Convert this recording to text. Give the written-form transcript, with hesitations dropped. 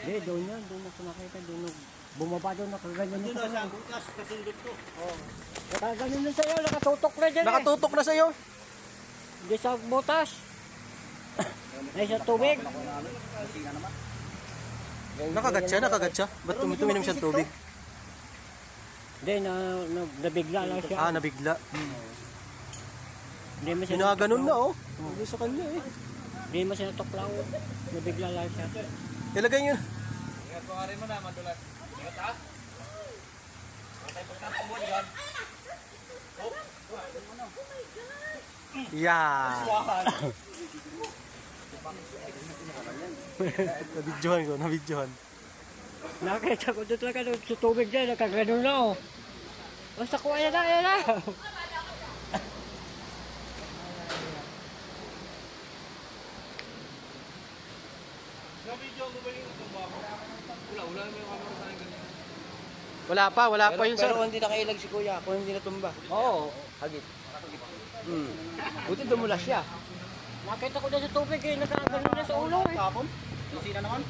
Doon yan. Doon ako nakita. Doon bumaba doon. Nakaganyan Doon ako. na sa bukas, kasundot ko. Nakaganyan na sa'yo. Nakatutok na dyan Nakatutok na sa'yo. Hindi sa butas. Ay sa tubig. Nakagatsa. Ba't tuminom siyang tubig? Hindi, nabigla lang siya. Ah, nabigla. Hindi mo siya Ginaganon na oh. Hindi sa kanya eh. Hindi mo siya natuklaw. Nabigla lang siya. Ilagay nyo. Ingat ko nga rin mo na, madulas. Ingat ha? Matay pagkatang mo, diyan. Yeah. Nabidyohan. Nakita ko doon talaga sa tubig dyan. Nakaganon na oh. Basta ko, ayan na. Video mo ba yung tumba mo? Wala mo yung camera sa akin ganyan. Wala pa yun sir. Pero hindi nakailag si kuya, kung hindi natumba. Oo. Hagit. Buti dumula siya. Nakita ko dyan sa tubig eh. Nakaganon na sa ulo eh. Tapon? Lusina naman?